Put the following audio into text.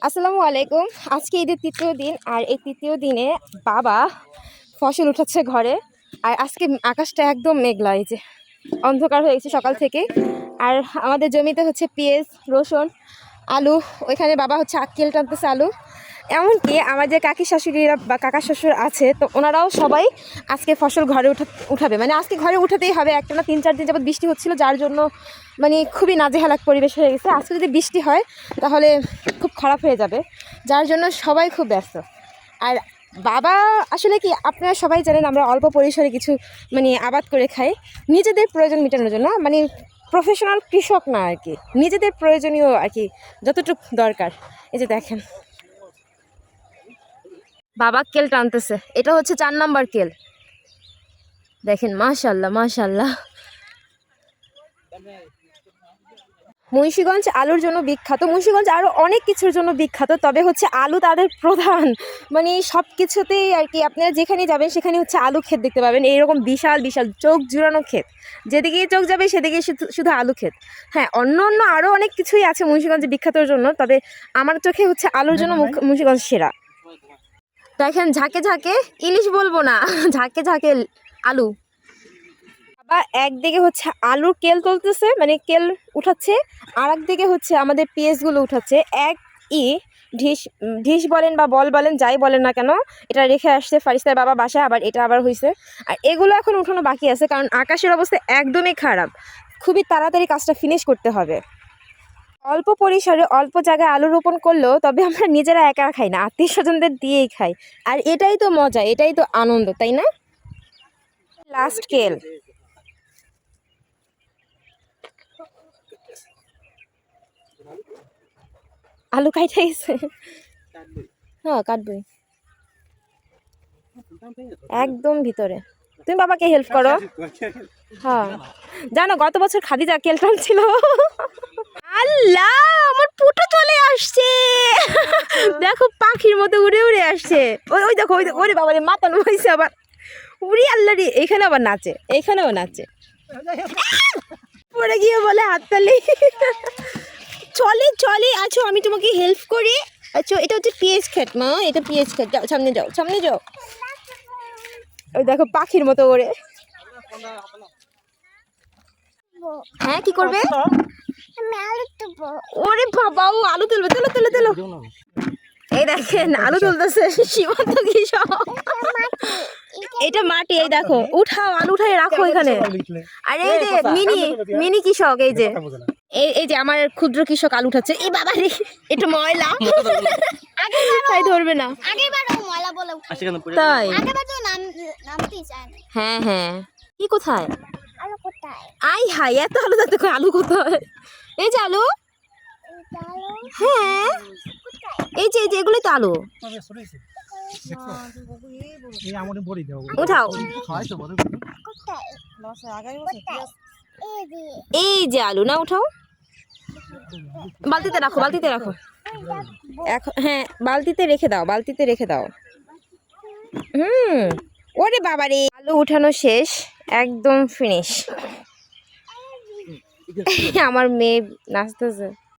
আসসালামু আলাইকুম। আজকে ঈদের তৃতীয় দিন, আর এই তৃতীয় দিনে বাবা ফসল উঠাচ্ছে ঘরে। আর আজকে আকাশটা একদম মেঘলা, এই যে অন্ধকার হয়ে গেছে সকাল থেকে। আর আমাদের জমিতে হচ্ছে পেঁয়াজ, রসুন, আলু। ওইখানে বাবা হচ্ছে আক্কেল টানতেছে আলু। এমনকি আমার যে কাকি শাশুড়িরা বা কাকা শ্বশুর আছে, তো ওনারাও সবাই আজকে ফসল ঘরে উঠাবে। মানে আজকে ঘরে উঠাতেই হবে, একটা না 3-4 দিন যাবত বৃষ্টি হচ্ছিল, যার জন্য মানে খুবই নাজেহাল পরিবেশ হয়ে গেছে। আজকে যদি বৃষ্টি হয় তাহলে খুব খারাপ হয়ে যাবে, যার জন্য সবাই খুব ব্যস্ত। আর বাবা আসলে কি, আপনারা সবাই জানেন আমরা অল্প পরিসরে কিছু মানে আবাদ করে খাই নিজেদের প্রয়োজন মেটানোর জন্য, মানে প্রফেশনাল কৃষক না আর কি, নিজেদের প্রয়োজনীয় আর কি যতটুকু দরকার। এই যে দেখেন বাবা কেল টানতেছে, এটা হচ্ছে 4 নাম্বার কেল। দেখেন মাশাল্লাহ মাশাল্লাহ। মুন্সিগঞ্জ আলুর জন্য বিখ্যাত, মুন্সিগঞ্জ আরও অনেক কিছুর জন্য বিখ্যাত, তবে হচ্ছে আলু তাদের প্রধান। মানে সব কিছুতেই আর কি, আপনারা যেখানে যাবেন সেখানে হচ্ছে আলু ক্ষেত দেখতে পাবেন, এইরকম বিশাল বিশাল চোখ জুড়ানো ক্ষেত, যেদিকেই চোখ যাবে সেদিকেই শুধু আলু ক্ষেত। হ্যাঁ, অন্য অন্য আরও অনেক কিছুই আছে মুন্সিগঞ্জে বিখ্যাতর জন্য, তবে আমার চোখে হচ্ছে আলুর জন্য মুন্সিগঞ্জ সেরা। দেখেন ঝাঁকে ঝাঁকে, ইলিশ বলবো না, ঝাঁকে ঝাঁকে আলু। বাবা একদিকে হচ্ছে আলুর কেল তুলতেছে, মানে কেল উঠাচ্ছে, আর একদিকে হচ্ছে আমাদের পেঁয়াজগুলো উঠাচ্ছে। ঢিস ঢিস বলেন বা বল বলেন, যাই বলেন না কেন, এটা রেখে আসছে ফারিস্তার বাবা বাসায়, আবার এটা আবার হয়েছে। আর এগুলো এখন উঠানো বাকি আছে, কারণ আকাশের অবস্থা একদমই খারাপ, খুবই তাড়াতাড়ি কাজটা ফিনিশ করতে হবে। অল্প পরিসরে অল্প জায়গায় আলু রোপণ করলেও তবে আমরা নিজেরা একা খাই না, আত্মীয় স্বজনদের দিয়েই খাই। আর এটাই তো মজা, এটাই তো আনন্দ, তাই না? লাস্ট কেল। আলু কাইটা গেছে, হ্যাঁ কাটবই একদম ভিতরে। তুমি বাবাকে হেল্প করো। হ্যাঁ জানো, গত বছর খাদিজা কেল টানছিল। আল্লাহ, আমার পুটু চলে আসছে, দেখো পাখির মতো উড়ে উড়ে আসছে। ওই ওই দেখো, ওই ওরে বাবা রে, মাথা নুয়াইছে আবার, উড়ি আল্লাহ রে। এখানে আবার নাচে, এখানেও নাচে, পড়ে গিয়ে বলে হাততালি। চলে চলে, আচ্ছা আমি তোমাকে হেল্প করি। আচ্ছা এটা হচ্ছে পেঁয়াজ ক্ষেত মা, এটা পেঁয়াজ ক্ষেত, যাও সামনে যাও, সামনে যাও। ওই দেখো পাখির মতো ওড়ে। হ্যাঁ কি করবে? ওরে বাবা, ও আলু তুলবে, তুলো তুলো তুলো। এই দেখেন আলু তুলতেছে সীমান্ত কৃষক। এটা মাটি, এই দেখো উঠাও, আলু উঠাই রাখো এখানে। আর এই যে মিনি মিনি কৃষক, এই যে এই যে আমার ক্ষুদ্র কৃষক আলু উঠাচ্ছে। এই বাবা রে, এটা ময়লা, তাই ধরবে না। তাই হ্যাঁ হ্যাঁ। কি কোথায় আই হাই, এত আলু থাকতে আলু কোথায়? এই যে আলু, হ্যাঁ এই যে এগুলোই তো আলু। উঠাও, এই যে আলু না, উঠাও, বালতিতে রাখো, বালতিতে রাখো এখন। হ্যাঁ বালতিতে রেখে দাও, বালতিতে রেখে দাও। ওরে বাবা রে, আলু উঠানো শেষ, একদম ফিনিশ। আমার মেয়ে নাচতেছে।